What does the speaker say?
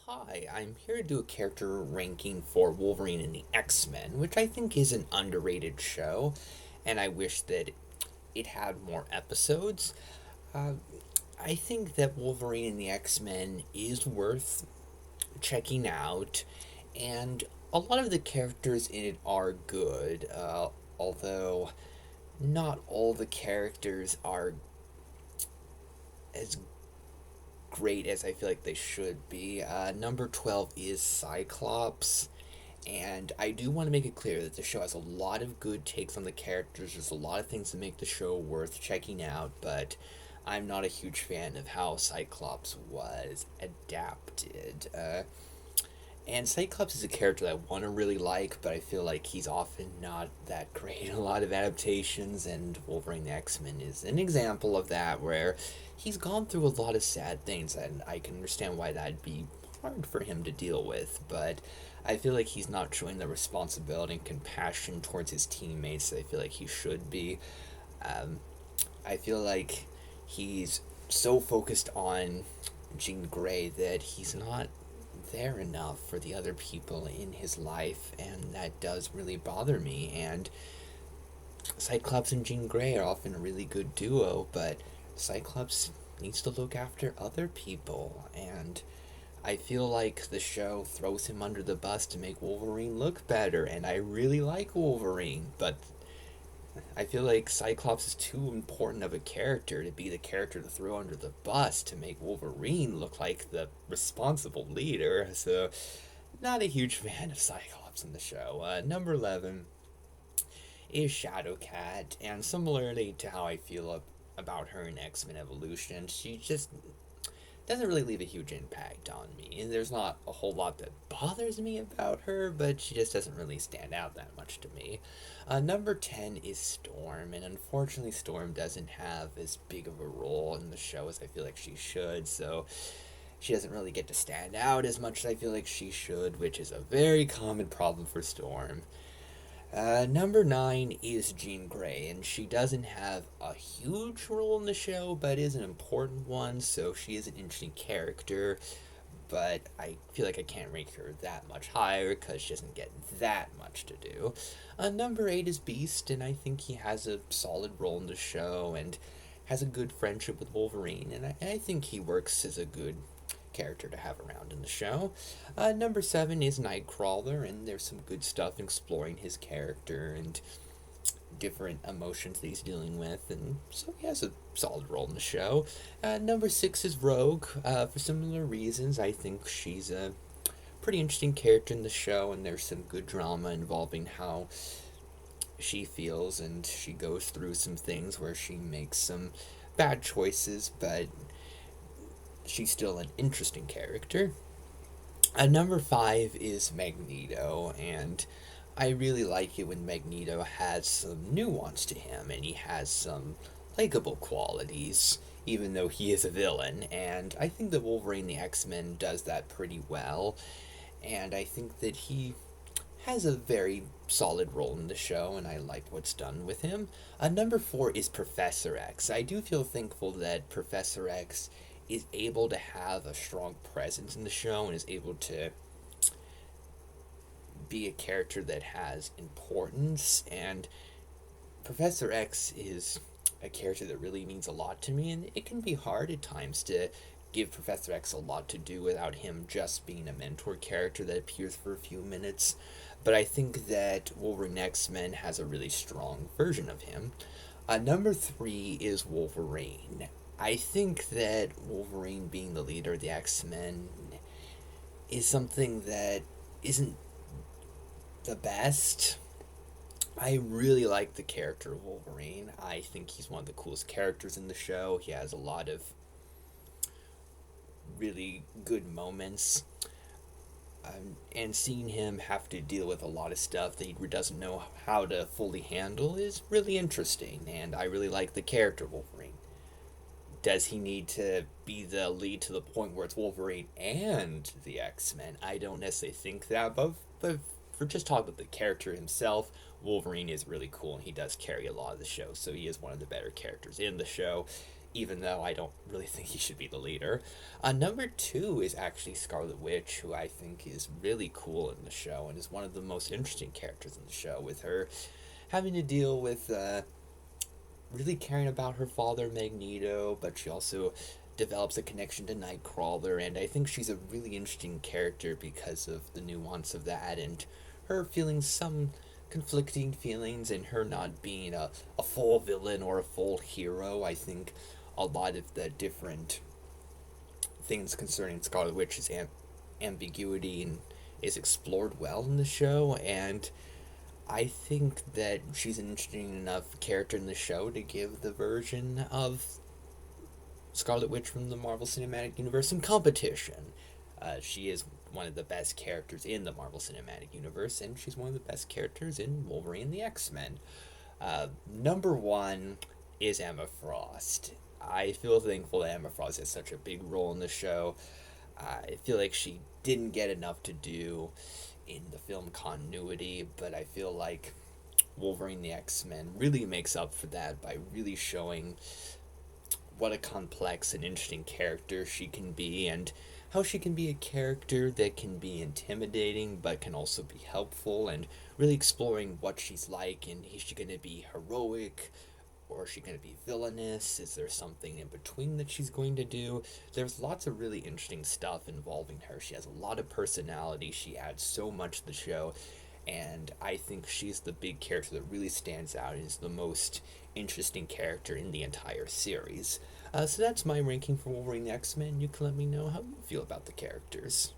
Hi, I'm here to do a character ranking for Wolverine and the X-Men, which I think is an underrated show, and I wish that it had more episodes. Uh, I think that Wolverine and the X-Men is worth checking out, and a lot of the characters in it are good, although not all the characters are as great as I feel like they should be. Number 12 is Cyclops. And I do want to make it clear that the show has a lot of good takes on the characters. There's a lot of things that make the show worth checking out, but I'm not a huge fan of how Cyclops was adapted. And Cyclops is a character that I want to really like, but I feel like he's often not that great in a lot of adaptations, and Wolverine the X-Men is an example of that, where he's gone through a lot of sad things, and I can understand why that'd be hard for him to deal with, but I feel like he's not showing the responsibility and compassion towards his teammates that I feel like he should be. Um, I feel like he's so focused on Jean Grey that he's not there enough for the other people in his life, and that does really bother me. And Cyclops and Jean Grey are often a really good duo, but Cyclops needs to look after other people, and I feel like the show throws him under the bus to make Wolverine look better, and I really like Wolverine, but I feel like Cyclops is too important of a character to be the character to throw under the bus to make Wolverine look like the responsible leader, so not a huge fan of Cyclops in the show. Number 11 is Shadowcat, and similarly to how I feel about her in X-Men Evolution, she just doesn't really leave a huge impact on me. And there's not a whole lot that bothers me about her, but she just doesn't really stand out that much to me. Number 10 is Storm, and unfortunately, Storm doesn't have as big of a role in the show as I feel like she should, so she doesn't really get to stand out as much as I feel like she should, which is a very common problem for Storm. Number 9 is Jean Grey, and she doesn't have a huge role in the show, but is an important one, so she is an interesting character. But I feel like I can't rank her that much higher because she doesn't get that much to do. Number 8 is Beast, and I think he has a solid role in the show and has a good friendship with Wolverine, and I think he works as a good character to have around in the show. Number 7 is Nightcrawler, and there's some good stuff exploring his character and different emotions that he's dealing with, and so he has a solid role in the show. Number 6 is Rogue. For similar reasons, I think she's a pretty interesting character in the show, and there's some good drama involving how she feels, and she goes through some things where she makes some bad choices, but she's still an interesting character. Number 5 is Magneto, and I really like it when Magneto has some nuance to him and he has some likable qualities, even though he is a villain. And I think that Wolverine the X-Men does that pretty well, and I think that he has a very solid role in the show, and I like what's done with him. Number 4 is Professor X. I do feel thankful that Professor X is able to have a strong presence in the show and is able to be a character that has importance. And Professor X is a character that really means a lot to me, and it can be hard at times to give Professor X a lot to do without him just being a mentor character that appears for a few minutes. But I think that Wolverine X-Men has a really strong version of him. Number 3 is Wolverine. I think that Wolverine being the leader of the X-Men is something that isn't the best. I really like the character of Wolverine. I think he's one of the coolest characters in the show. He has a lot of really good moments. And seeing him have to deal with a lot of stuff that he doesn't know how to fully handle is really interesting. And I really like the character of Wolverine. Does he need to be the lead to the point where it's Wolverine and the X-Men? I don't necessarily think that, but for just talking about the character himself, Wolverine is really cool, and he does carry a lot of the show, so he is one of the better characters in the show. even though I don't really think he should be the leader. Number two is actually Scarlet Witch, who I think is really cool in the show and is one of the most interesting characters in the show, with her having to deal with really caring about her father, Magneto, but she also develops a connection to Nightcrawler, and I think she's a really interesting character because of the nuance of that and her feeling some conflicting feelings and her not being a full villain or a full hero. I think a lot of the different things concerning Scarlet Witch's ambiguity and is explored well in the show, and I think that she's an interesting enough character in the show to give the version of Scarlet Witch from the Marvel Cinematic Universe some competition. She is one of the best characters in the Marvel Cinematic Universe, and she's one of the best characters in Wolverine and the X-Men. Number one is Emma Frost. I feel thankful that Emma Frost has such a big role in the show. I feel like she didn't get enough to do in the film continuity, but I feel like Wolverine the X-Men really makes up for that by really showing what a complex and interesting character she can be, and how she can be a character that can be intimidating but can also be helpful, and really exploring what she's like, and is she going to be heroic or is she going to be villainous? Is there something in between that she's going to do? There's lots of really interesting stuff involving her. She has a lot of personality. She adds so much to the show. And I think she's the big character that really stands out and is the most interesting character in the entire series. So that's my ranking for Wolverine X-Men. You can let me know how you feel about the characters.